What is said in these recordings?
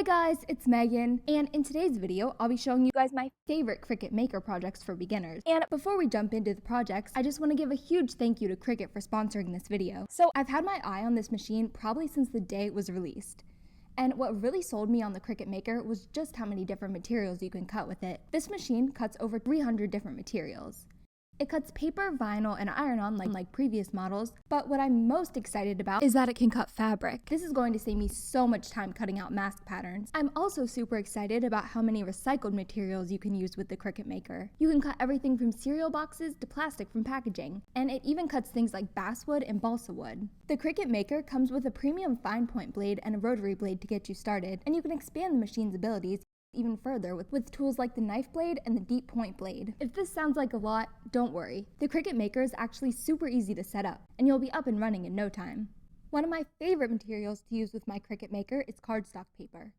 guys, it's Megan, and in today's video, I'll be showing you guys my favorite Cricut Maker projects for beginners. And before we jump into the projects, I just want to give a huge thank you to Cricut for sponsoring this video. So I've had my eye on this machine probably since the day it was released. And what really sold me on the Cricut Maker was just how many different materials you can cut with it. This machine cuts over 300 different materials. It cuts paper, vinyl, and iron-on like previous models, but what I'm most excited about is that it can cut fabric. This is going to save me so much time cutting out mask patterns. I'm also super excited about how many recycled materials you can use with the Cricut Maker. You can cut everything from cereal boxes to plastic from packaging, and it even cuts things like basswood and balsa wood. The Cricut Maker comes with a premium fine point blade and a rotary blade to get you started, and you can expand the machine's abilities even further with tools like the knife blade and the deep point blade. If this sounds like a lot, don't worry. The Cricut Maker is actually super easy to set up, and you'll be up and running in no time. One of my favorite materials to use with my Cricut Maker is cardstock paper.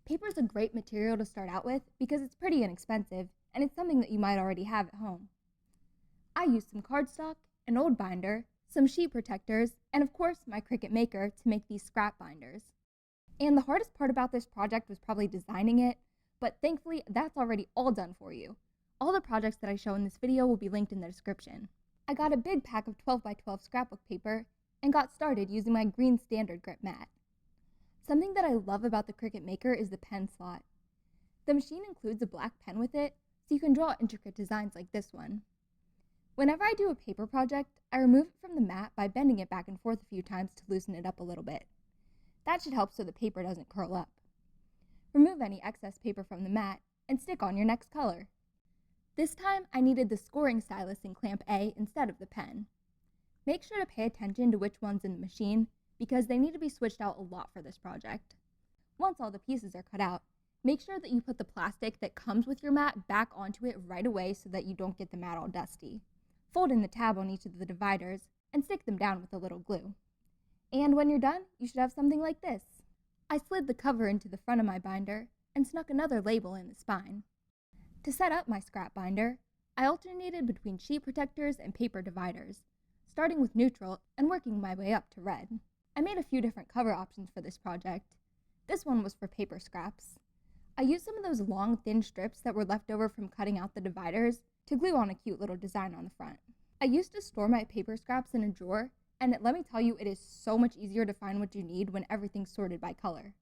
Paper is a great material to start out with because it's pretty inexpensive, and it's something that you might already have at home. I used some cardstock, an old binder, some sheet protectors, and of course my Cricut Maker to make these scrap binders. And the hardest part about this project was probably designing it, but thankfully that's already all done for you. All the projects that I show in this video will be linked in the description. I got a big pack of 12x12 scrapbook paper and got started using my green StandardGrip Mat. Something that I love about the Cricut Maker is the pen slot. The machine includes a black pen with it, so you can draw intricate designs like this one. Whenever I do a paper project, I remove it from the mat by bending it back and forth a few times to loosen it up a little bit. That should help so the paper doesn't curl up. Remove any excess paper from the mat and stick on your next color. This time I needed the scoring stylus in clamp A instead of the pen. Make sure to pay attention to which one's in the machine because they need to be switched out a lot for this project. Once all the pieces are cut out, make sure that you put the plastic that comes with your mat back onto it right away so that you don't get the mat all dusty. Fold in the tab on each of the dividers and stick them down with a little glue. And when you're done, you should have something like this. I slid the cover into the front of my binder and snuck another label in the spine. To set up my scrap binder, I alternated between sheet protectors and paper dividers, starting with neutral and working my way up to red. I made a few different cover options for this project. This one was for paper scraps. I used some of those long, thin strips that were left over from cutting out the dividers to glue on a cute little design on the front. I used to store my paper scraps in a drawer, and let me tell you, it is so much easier to find what you need when everything's sorted by color.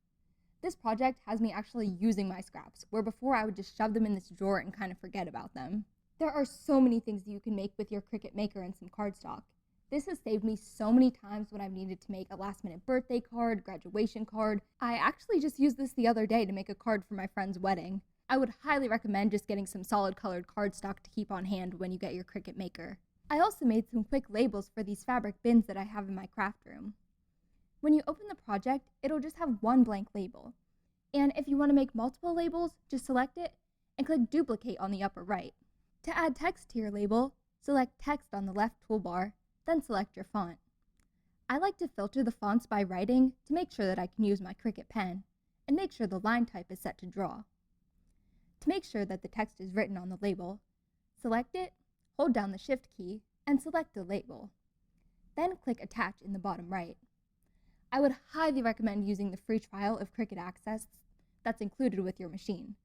This project has me actually using my scraps, where before I would just shove them in this drawer and kind of forget about them. There are so many things that you can make with your Cricut Maker and some cardstock. This has saved me so many times when I've needed to make a last-minute birthday card, graduation card. I actually just used this the other day to make a card for my friend's wedding. I would highly recommend just getting some solid colored cardstock to keep on hand when you get your Cricut Maker. I also made some quick labels for these fabric bins that I have in my craft room. When you open the project, it'll just have one blank label. And if you want to make multiple labels, just select it and click duplicate on the upper right. To add text to your label, select text on the left toolbar, then select your font. I like to filter the fonts by writing to make sure that I can use my Cricut pen, and make sure the line type is set to draw. To make sure that the text is written on the label, select it, hold down the Shift key, and select the label. Then click Attach in the bottom right. I would highly recommend using the free trial of Cricut Access that's included with your machine.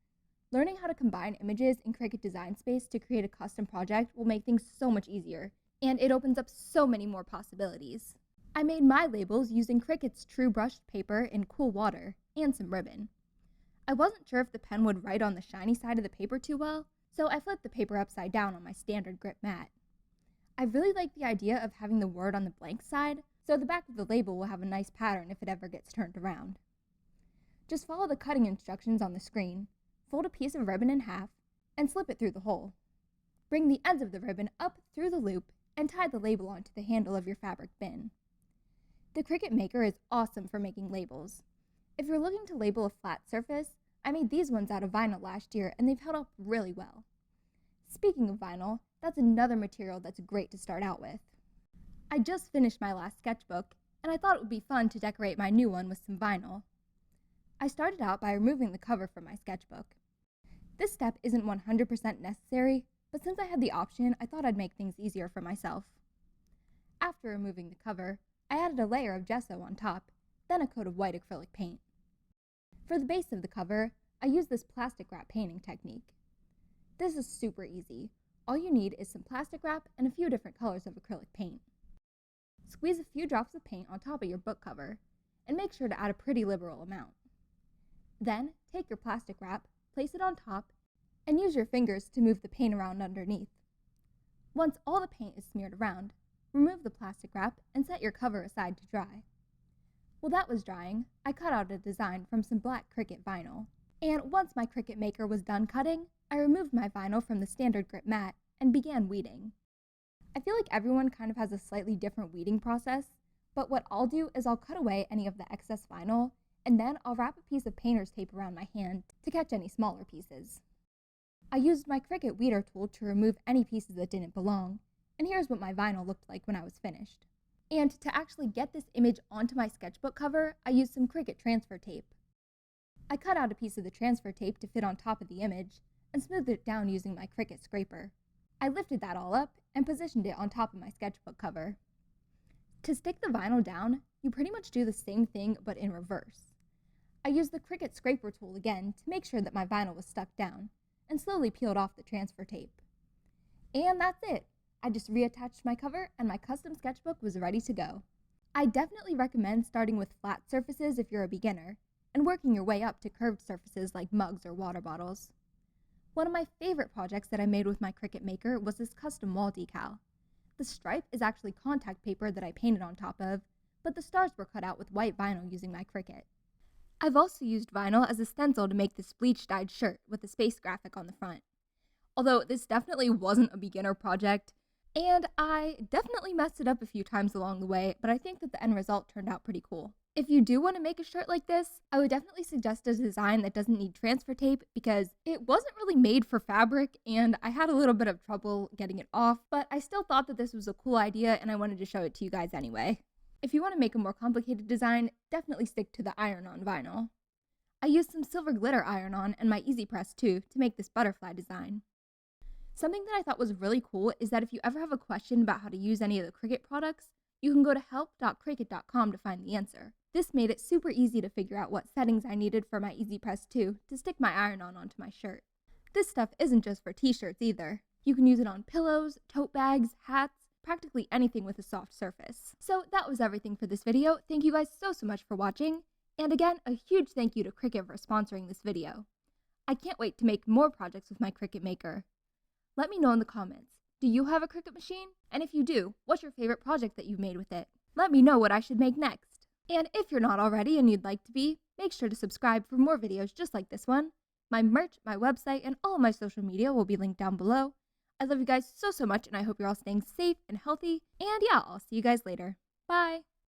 Learning how to combine images in Cricut Design Space to create a custom project will make things so much easier, and it opens up so many more possibilities. I made my labels using Cricut's True Brushed paper in cool water and some ribbon. I wasn't sure if the pen would write on the shiny side of the paper too well, so I flipped the paper upside down on my StandardGrip Mat. I really like the idea of having the word on the blank side, so the back of the label will have a nice pattern if it ever gets turned around. Just follow the cutting instructions on the screen, fold a piece of ribbon in half, and slip it through the hole. Bring the ends of the ribbon up through the loop and tie the label onto the handle of your fabric bin. The Cricut Maker is awesome for making labels. If you're looking to label a flat surface, I made these ones out of vinyl last year and they've held up really well. Speaking of vinyl, that's another material that's great to start out with. I just finished my last sketchbook and I thought it would be fun to decorate my new one with some vinyl. I started out by removing the cover from my sketchbook. This step isn't 100% necessary, but since I had the option, I thought I'd make things easier for myself. After removing the cover, I added a layer of gesso on top, then a coat of white acrylic paint. For the base of the cover, I use this plastic wrap painting technique. This is super easy. All you need is some plastic wrap and a few different colors of acrylic paint. Squeeze a few drops of paint on top of your book cover, and make sure to add a pretty liberal amount. Then, take your plastic wrap, place it on top, and use your fingers to move the paint around underneath. Once all the paint is smeared around, remove the plastic wrap and set your cover aside to dry. While that was drying, I cut out a design from some black Cricut vinyl. And once my Cricut Maker was done cutting, I removed my vinyl from the StandardGrip Mat and began weeding. I feel like everyone kind of has a slightly different weeding process, but what I'll do is I'll cut away any of the excess vinyl, and then I'll wrap a piece of painter's tape around my hand to catch any smaller pieces. I used my Cricut weeder tool to remove any pieces that didn't belong, and here's what my vinyl looked like when I was finished. And to actually get this image onto my sketchbook cover, I used some Cricut transfer tape. I cut out a piece of the transfer tape to fit on top of the image, and smoothed it down using my Cricut scraper. I lifted that all up and positioned it on top of my sketchbook cover. To stick the vinyl down, you pretty much do the same thing but in reverse. I used the Cricut scraper tool again to make sure that my vinyl was stuck down, and slowly peeled off the transfer tape. And that's it! I just reattached my cover and my custom sketchbook was ready to go. I definitely recommend starting with flat surfaces if you're a beginner, and working your way up to curved surfaces like mugs or water bottles. One of my favorite projects that I made with my Cricut Maker was this custom wall decal. The stripe is actually contact paper that I painted on top of, but the stars were cut out with white vinyl using my Cricut. I've also used vinyl as a stencil to make this bleach-dyed shirt with a space graphic on the front. Although this definitely wasn't a beginner project, and I definitely messed it up a few times along the way, but I think that the end result turned out pretty cool. If you do want to make a shirt like this, I would definitely suggest a design that doesn't need transfer tape because it wasn't really made for fabric and I had a little bit of trouble getting it off, but I still thought that this was a cool idea and I wanted to show it to you guys anyway. If you want to make a more complicated design, definitely stick to the iron-on vinyl. I used some silver glitter iron-on and my Easy Press too to make this butterfly design. Something that I thought was really cool is that if you ever have a question about how to use any of the Cricut products, you can go to help.cricut.com to find the answer. This made it super easy to figure out what settings I needed for my Easy Press 2 to stick my iron-on onto my shirt. This stuff isn't just for t-shirts either. You can use it on pillows, tote bags, hats, practically anything with a soft surface. So that was everything for this video. Thank you guys so much for watching. And again, a huge thank you to Cricut for sponsoring this video. I can't wait to make more projects with my Cricut Maker. Let me know in the comments. Do you have a Cricut machine? And if you do, what's your favorite project that you've made with it? Let me know what I should make next. And if you're not already and you'd like to be, make sure to subscribe for more videos just like this one. My merch, my website, and all of my social media will be linked down below. I love you guys so much and I hope you're all staying safe and healthy. And yeah, I'll see you guys later. Bye!